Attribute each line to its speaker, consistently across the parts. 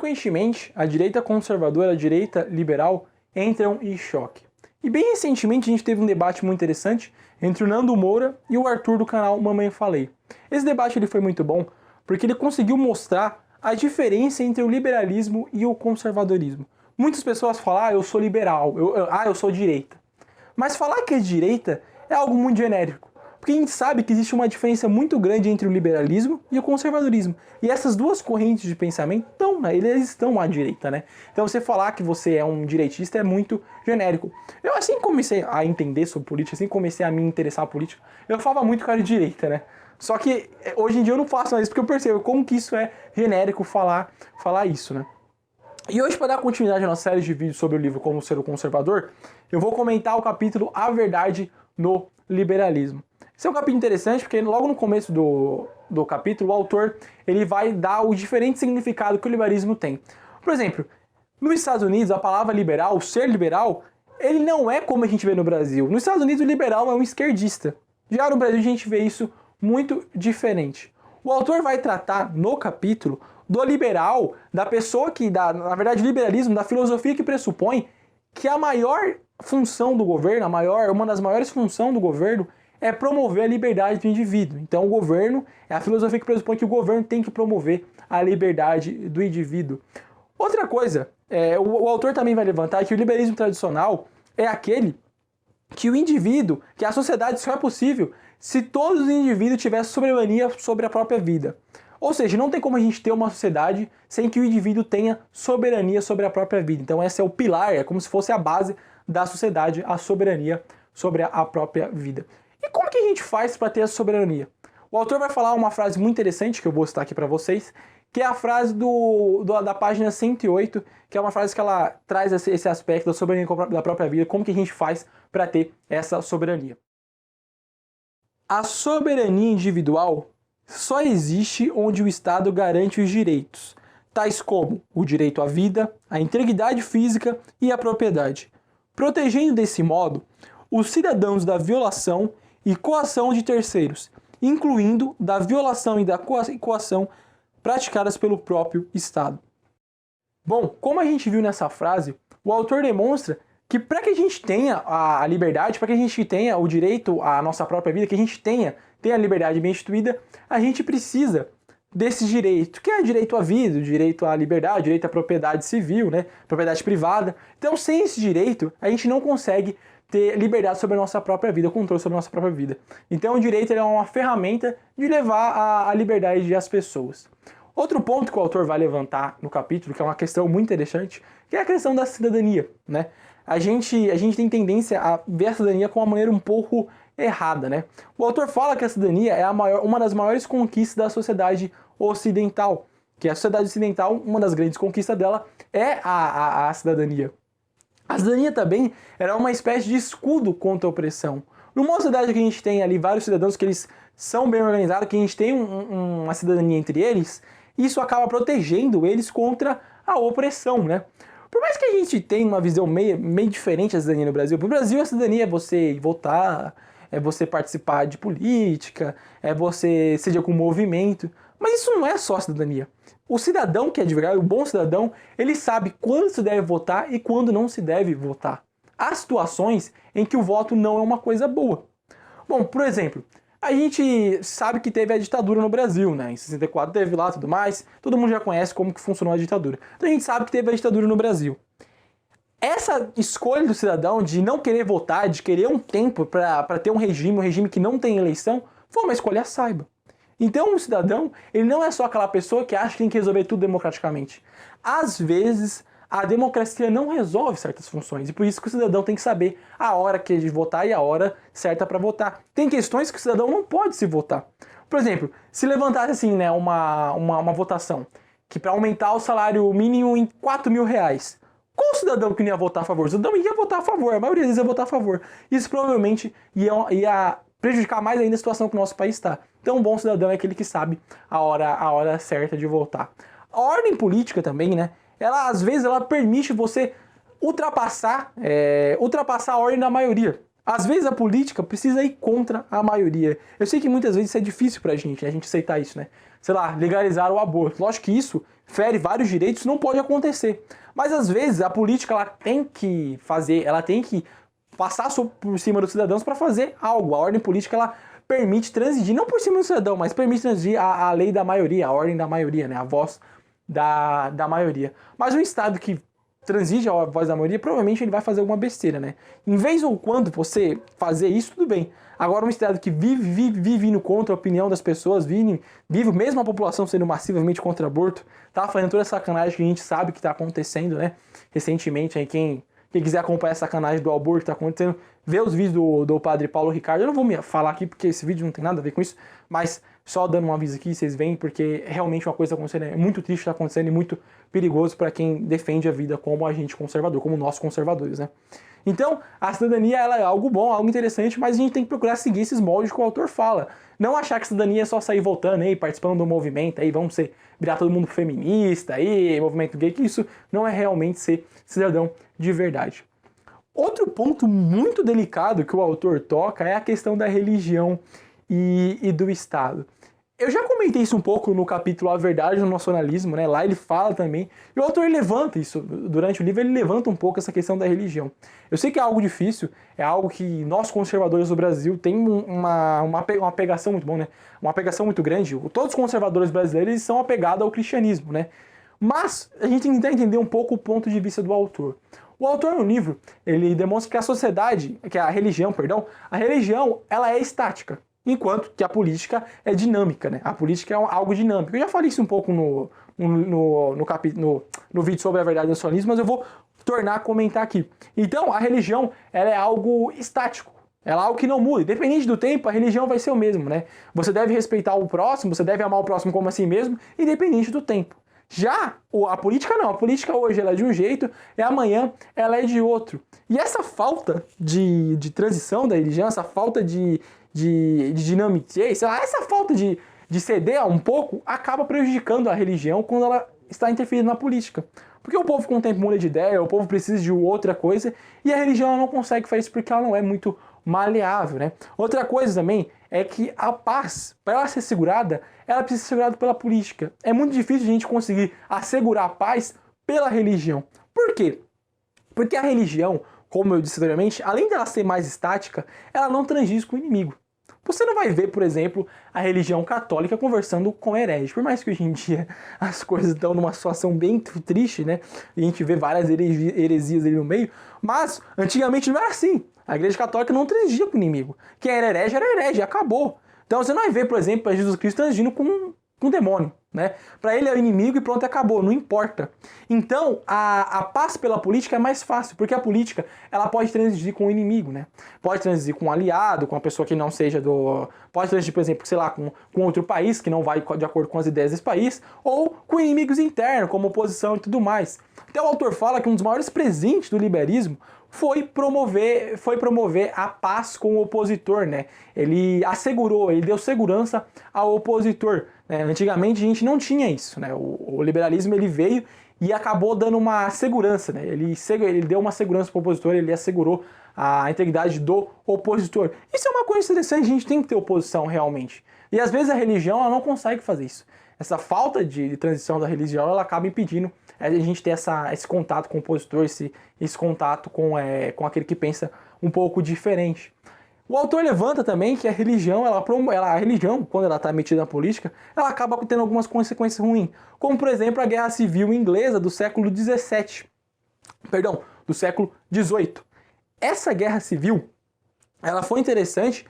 Speaker 1: Frequentemente, a direita conservadora e a direita liberal entram em choque. E bem recentemente a gente teve um debate muito interessante entre o Nando Moura e o Arthur do canal Mamãe Falei. Esse debate ele foi muito bom porque ele conseguiu mostrar a diferença entre o liberalismo e o conservadorismo. Muitas pessoas falam, eu sou liberal, eu sou direita. Mas falar que é direita é algo muito genérico. Porque a gente sabe que existe uma diferença muito grande entre o liberalismo e o conservadorismo. E essas duas correntes de pensamento eles estão à direita, né? Então você falar que você é um direitista é muito genérico. Eu assim comecei a entender sobre política, assim comecei a me interessar por política, eu falava muito que eu era de direita, né? Só que hoje em dia eu não faço mais isso porque eu percebo como que isso é genérico falar isso, né? E hoje, para dar continuidade à nossa série de vídeos sobre o livro Como Ser o Conservador, eu vou comentar o capítulo A Verdade no Liberalismo. Esse é um capítulo interessante porque logo no começo do capítulo o autor ele vai dar o diferente significado que o liberalismo tem. Por exemplo, nos Estados Unidos a palavra liberal, ser liberal, ele não é como a gente vê no Brasil. Nos Estados Unidos o liberal é um esquerdista. Já no Brasil a gente vê isso muito diferente. O autor vai tratar no capítulo do liberal, da pessoa que dá, na verdade, liberalismo, da filosofia que pressupõe que a maior função do governo, uma das maiores funções do governo é promover a liberdade do indivíduo. Então o governo, é a filosofia que pressupõe que o governo tem que promover a liberdade do indivíduo. Outra coisa, o autor também vai levantar que o liberalismo tradicional é aquele que o indivíduo, que a sociedade só é possível se todos os indivíduos tivessem soberania sobre a própria vida. Ou seja, não tem como a gente ter uma sociedade sem que o indivíduo tenha soberania sobre a própria vida. Então esse é o pilar, é como se fosse a base da sociedade, a soberania sobre a própria vida. E como que a gente faz para ter essa soberania? O autor vai falar uma frase muito interessante que eu vou citar aqui para vocês, que é a frase da página 108, que é uma frase que ela traz esse aspecto da soberania da própria vida, como que a gente faz para ter essa soberania. A soberania individual só existe onde o Estado garante os direitos, tais como o direito à vida, à integridade física e à propriedade, protegendo desse modo os cidadãos da violação e coação de terceiros, incluindo da violação e da coação praticadas pelo próprio Estado. Bom, como a gente viu nessa frase, o autor demonstra que para que a gente tenha a liberdade, para que a gente tenha o direito à nossa própria vida, que a gente tenha a liberdade bem instituída, a gente precisa desses direitos, que é direito à vida, direito à liberdade, direito à propriedade civil, né, propriedade privada. Então, sem esse direito, a gente não consegue ter liberdade sobre a nossa própria vida, controle sobre a nossa própria vida. Então, o direito é uma ferramenta de levar a liberdade das pessoas. Outro ponto que o autor vai levantar no capítulo, que é uma questão muito interessante, que é a questão da cidadania, né? A gente tem tendência a ver a cidadania com uma maneira um pouco errada, né? O autor fala que a cidadania é uma das maiores conquistas da sociedade ocidental, que a sociedade ocidental, uma das grandes conquistas dela é a cidadania. A cidadania também era uma espécie de escudo contra a opressão. Numa sociedade que a gente tem ali vários cidadãos que eles são bem organizados, que a gente tem uma cidadania entre eles, isso acaba protegendo eles contra a opressão, né? Por mais que a gente tenha uma visão meio diferente da cidadania no Brasil, pro Brasil a cidadania é você votar, é você participar de política, é você ser de algum movimento, mas isso não é só cidadania. O cidadão que é de verdade, o bom cidadão, ele sabe quando se deve votar e quando não se deve votar. Há situações em que o voto não é uma coisa boa. Bom, por exemplo, a gente sabe que teve a ditadura no Brasil, né? Em 64 teve lá tudo mais, todo mundo já conhece como que funcionou a ditadura. Então a gente sabe que teve a ditadura no Brasil. Essa escolha do cidadão de não querer votar, de querer um tempo para ter um regime que não tem eleição, foi uma escolha saiba. Então o cidadão, ele não é só aquela pessoa que acha que tem que resolver tudo democraticamente. Às vezes, a democracia não resolve certas funções, e por isso que o cidadão tem que saber a hora que é de votar e a hora certa para votar. Tem questões que o cidadão não pode se votar. Por exemplo, se levantasse assim, né, uma votação, que para aumentar o salário mínimo em 4 mil reais, qual cidadão que não ia votar a favor? O cidadão ia votar a favor, a maioria deles ia votar a favor. Isso provavelmente ia prejudicar mais ainda a situação que o nosso país está. Então um bom cidadão é aquele que sabe a hora certa de votar. A ordem política também, né? Às vezes ela permite você ultrapassar a ordem da maioria. Às vezes a política precisa ir contra a maioria. Eu sei que muitas vezes isso é difícil pra gente, né? A gente aceitar isso, né? Sei lá, legalizar o aborto. Lógico que isso fere vários direitos, não pode acontecer. Mas às vezes a política ela tem que passar por cima dos cidadãos para fazer algo. A ordem política ela permite transigir, não por cima do cidadão, mas permite transigir a lei da maioria, a ordem da maioria, né? A voz da maioria. Mas um Estado que transige a voz da maioria, provavelmente ele vai fazer alguma besteira, né? Em vez ou quando você fazer isso, tudo bem. Agora um Estado que vive indo contra a opinião das pessoas, vive mesmo a população sendo massivamente contra aborto, tá fazendo toda essa sacanagem que a gente sabe que tá acontecendo, né? Recentemente, aí quem quiser acompanhar essa sacanagem do aborto que tá acontecendo, vê os vídeos do padre Paulo Ricardo. Eu não vou me falar aqui porque esse vídeo não tem nada a ver com isso, mas só dando um aviso aqui, vocês veem, porque realmente uma coisa está acontecendo, é muito triste está acontecendo e muito perigoso para quem defende a vida como agente conservador, como nós conservadores, né? Então, a cidadania ela é algo bom, algo interessante, mas a gente tem que procurar seguir esses moldes que o autor fala. Não achar que cidadania é só sair votando aí, participando do movimento aí, virar todo mundo feminista aí, movimento gay, que isso não é realmente ser cidadão de verdade. Outro ponto muito delicado que o autor toca é a questão da religião e do Estado. Eu já comentei isso um pouco no capítulo A Verdade do Nacionalismo, né? Lá ele fala também, e o autor levanta isso, durante o livro ele levanta um pouco essa questão da religião. Eu sei que é algo difícil, é algo que nós conservadores do Brasil tem uma apegação muito bom, né? Uma apegação muito grande. Todos os conservadores brasileiros eles são apegados ao cristianismo, né? Mas a gente tem que tentar entender um pouco o ponto de vista do autor. O autor no livro, ele demonstra que a sociedade, que a religião ela é estática. Enquanto que a política é dinâmica, né? A política é algo dinâmico. Eu já falei isso um pouco no vídeo sobre a verdade do nacionalismo, mas eu vou tornar a comentar aqui. Então, a religião ela é algo estático. Ela é algo que não muda. Independente do tempo, a religião vai ser o mesmo, né? Você deve respeitar o próximo, você deve amar o próximo como assim mesmo, independente do tempo. Já a política não. A política hoje ela é de um jeito e amanhã ela é de outro. E essa falta de transição da religião, essa falta de dinamite, sei lá, essa falta de ceder um pouco acaba prejudicando a religião quando ela está interferindo na política. Porque o povo com o tempo muda de ideia, o povo precisa de outra coisa e a religião ela não consegue fazer isso porque ela não é muito maleável, né? Outra coisa também é que a paz, para ela ser segurada, ela precisa ser segurada pela política. É muito difícil a gente conseguir assegurar a paz pela religião. Por quê? Porque a religião, como eu disse anteriormente, além dela ser mais estática, ela não transige com o inimigo. Você não vai ver, por exemplo, a religião católica conversando com herege. Por mais que hoje em dia as coisas estão numa situação bem triste, né? E a gente vê várias heresias ali no meio. Mas, antigamente não era assim. A igreja católica não transigia com o inimigo. Quem era herege, acabou. Então você não vai ver, por exemplo, Jesus Cristo transigindo com um demônio, né? Para ele é o inimigo e pronto, acabou, não importa. Então, a paz pela política é mais fácil, porque a política, ela pode transigir com o inimigo, né? Pode transigir com um aliado, com uma pessoa que não seja do... Pode transigir, por exemplo, sei lá, com outro país que não vai de acordo com as ideias desse país, ou com inimigos internos, como oposição e tudo mais. Então o autor fala que um dos maiores presentes do liberalismo foi promover a paz com o opositor, né? Ele deu segurança ao opositor. Né? Antigamente a gente não tinha isso, né? O liberalismo ele veio e acabou dando uma segurança, né? Ele deu uma segurança para o opositor, ele assegurou a integridade do opositor. Isso é uma coisa interessante, a gente tem que ter oposição realmente. E às vezes a religião ela não consegue fazer isso. Essa falta de transição da religião ela acaba impedindo a gente ter esse contato com o opositor, esse contato com aquele que pensa um pouco diferente. O autor levanta também que a religião, quando ela está metida na política, ela acaba tendo algumas consequências ruins, como por exemplo a Guerra Civil Inglesa do século XVII, do século XVIII. Essa Guerra Civil, ela foi interessante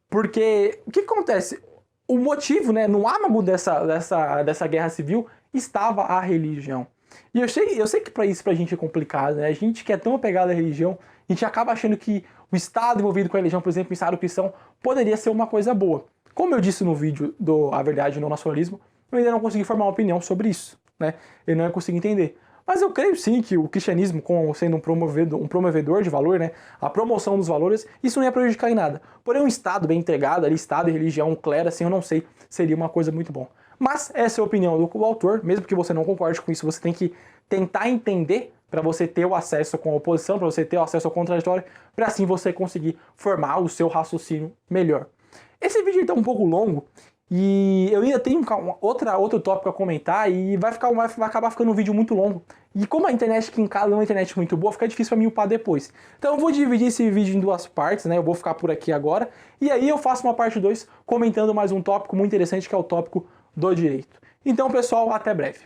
Speaker 1: porque o que acontece? O motivo, né, no âmago dessa Guerra Civil estava a religião. E eu sei que isso pra gente é complicado, né? A gente que é tão apegado à religião, a gente acaba achando que o Estado envolvido com a religião, por exemplo, o Estado cristão, poderia ser uma coisa boa. Como eu disse no vídeo do A Verdade no Nacionalismo, eu ainda não consegui formar uma opinião sobre isso, né? Eu não consegui entender. Mas eu creio sim que o cristianismo, como sendo um promovedor de valor, né? A promoção dos valores, isso não ia prejudicar em nada. Porém, um Estado bem entregado, ali, Estado e religião, um clero, assim, eu não sei, seria uma coisa muito bom. Mas essa é a opinião do autor, mesmo que você não concorde com isso, você tem que tentar entender para você ter o acesso com a oposição, para você ter o acesso ao contraditório, para assim você conseguir formar o seu raciocínio melhor. Esse vídeo está um pouco longo E eu ainda tenho outro tópico a comentar e vai acabar ficando um vídeo muito longo. E como a internet aqui em casa é uma internet muito boa, fica difícil para mim upar depois. Então eu vou dividir esse vídeo em duas partes, né? Eu vou ficar por aqui agora. E aí eu faço uma parte 2 comentando mais um tópico muito interessante, que é o tópico do direito. Então, pessoal, até breve.